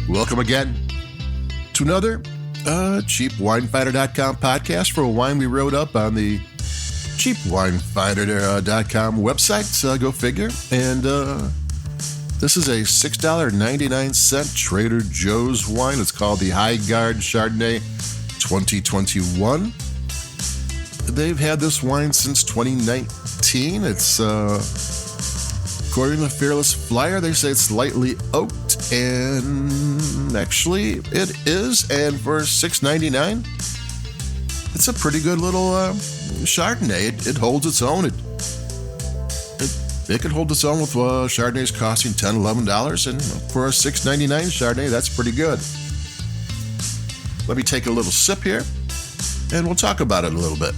Welcome again to another CheapWineFinder.com podcast for a wine we wrote up on the CheapWineFinder.com website. Go figure. And this is a $6.99 Trader Joe's wine. It's called the High Guard Chardonnay 2021. They've had this wine since 2019. It's, according to the Fearless Flyer, they say it's lightly oaked. And actually, it is. And for $6.99, it's a pretty good little Chardonnay. It holds its own. It can hold its own with Chardonnays costing $10, $11. And for a $6.99 Chardonnay, that's pretty good. Let me take a little sip here, and we'll talk about it a little bit.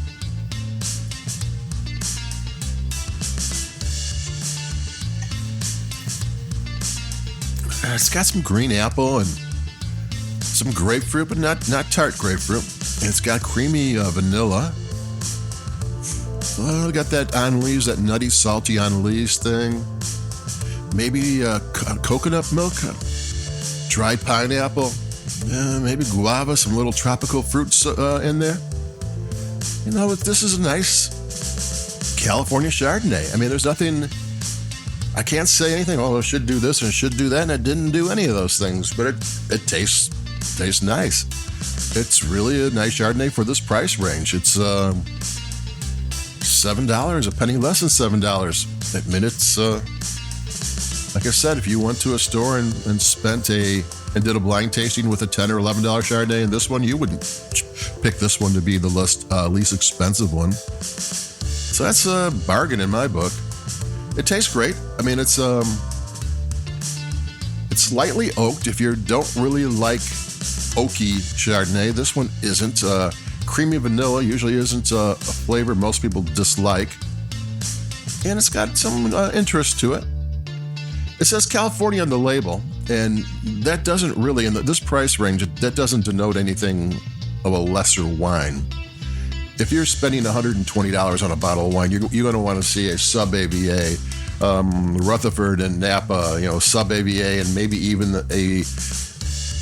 It's got some green apple and some grapefruit, but not tart grapefruit. It's got creamy vanilla. Got that Anlise, that nutty, salty Anlise thing. Maybe coconut milk, dried pineapple, maybe guava, some little tropical fruits in there. You know, this is a nice California Chardonnay. I mean, there's nothing... I can't say anything, oh, it should do this and it should do that, and it didn't do any of those things, but it tastes nice. It's really a nice Chardonnay for this price range. It's $7, a penny less than $7. I mean, it's, like I said, if you went to a store and did a blind tasting with a $10 or $11 Chardonnay and this one, you wouldn't pick this one to be the least expensive one. So that's a bargain in my book. It tastes great. I mean, it's lightly oaked. If you don't really like oaky Chardonnay, this one isn't. Creamy vanilla usually isn't a flavor most people dislike. And it's got some interest to it. It says California on the label, and that doesn't really, in this price range, that doesn't denote anything of a lesser wine. If you're spending $120 on a bottle of wine, you're going to want to see a sub-AVA, Rutherford and Napa, sub-AVA, and maybe even a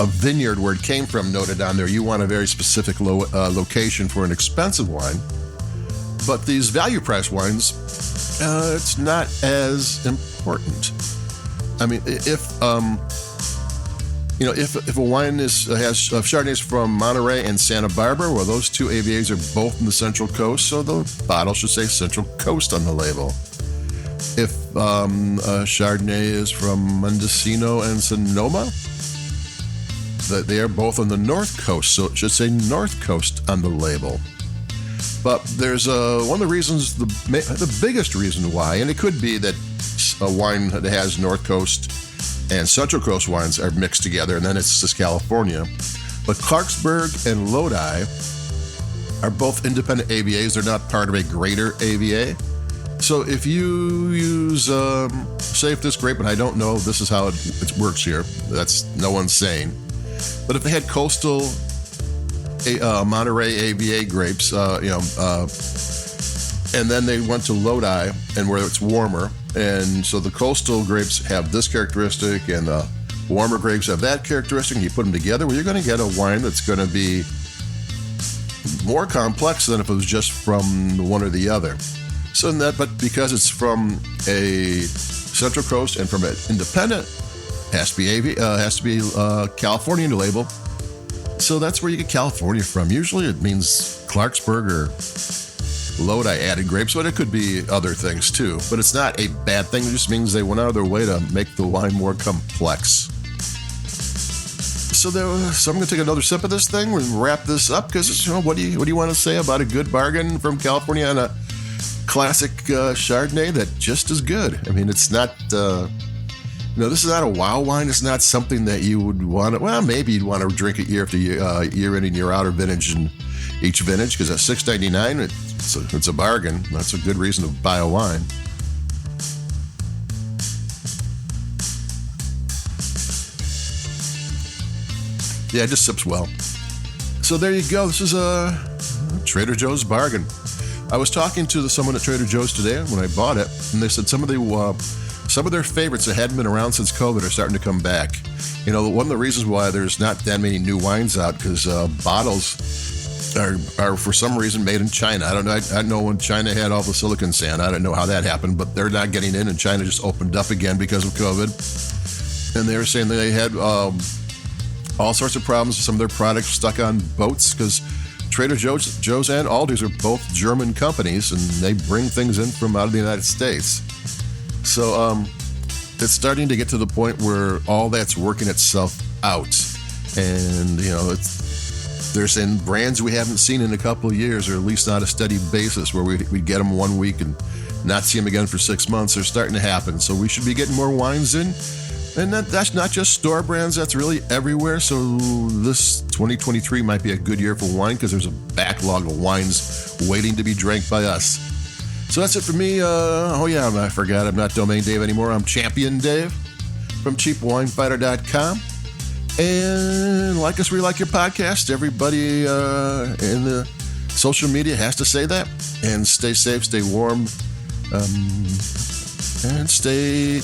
vineyard where it came from noted on there. You want a very specific location for an expensive wine. But these value price wines, it's not as important. I mean, if a wine has Chardonnays from Monterey and Santa Barbara, well, those two AVAs are both in the Central Coast, so the bottle should say Central Coast on the label. If a Chardonnay is from Mendocino and Sonoma, they are both on the North Coast, so it should say North Coast on the label. But there's one of the reasons, the biggest reason why, and it could be that a wine that has North Coast and Central Coast wines are mixed together, and then it's just California. But Clarksburg and Lodi are both independent AVAs. They're not part of a greater AVA. So if you use, say if this grape, and I don't know, this is how it works here. That's no one's saying. But if they had coastal Monterey AVA grapes, and then they went to Lodi, and where it's warmer, and so the coastal grapes have this characteristic, and the warmer grapes have that characteristic, and you put them together, well, you're going to get a wine that's going to be more complex than if it was just from one or the other. So but because it's from a Central Coast and from an independent, has to be California label. So that's where you get California from. Usually it means Clarksburg or Lodi added grapes, but it could be other things too. But it's not a bad thing. It just means they went out of their way to make the wine more complex. So I'm going to take another sip of this thing and wrap this up, because what do you want to say about a good bargain from California on a classic Chardonnay that just is good? I mean, it's not. This is not a wow wine. It's not something that you would want to, well, maybe you'd want to drink it year after year, year in and year out, or vintage in each vintage, because at $6.99, it's a bargain. That's a good reason to buy a wine. Yeah, it just sips well. So there you go. This is a Trader Joe's bargain. I was talking to someone at Trader Joe's today when I bought it, and they said some of the some of their favorites that hadn't been around since COVID are starting to come back. One of the reasons why there's not that many new wines out, because bottles are for some reason made in China. I don't know. I know when China had all the silicon sand. I don't know how that happened, but they're not getting in, and China just opened up again because of COVID. And they were saying that they had all sorts of problems with some of their products stuck on boats, because Trader Joe's and Aldi's are both German companies, and they bring things in from out of the United States. So it's starting to get to the point where all that's working itself out. And, they're saying brands we haven't seen in a couple of years, or at least not a steady basis, where we get them 1 week and not see them again for 6 months, are starting to happen. So we should be getting more wines in. And that's not just store brands, that's really everywhere. So this 2023 might be a good year for wine, because there's a backlog of wines waiting to be drank by us. So that's it for me. I forgot I'm not Domain Dave anymore. I'm Champion Dave from CheapWineFighter.com. And like us where you like your podcast. Everybody in the social media has to say that. And stay safe, stay warm, and stay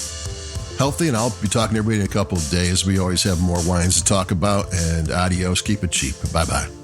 healthy. And I'll be talking to everybody in a couple of days. We always have more wines to talk about. And adios, keep it cheap. Bye-bye.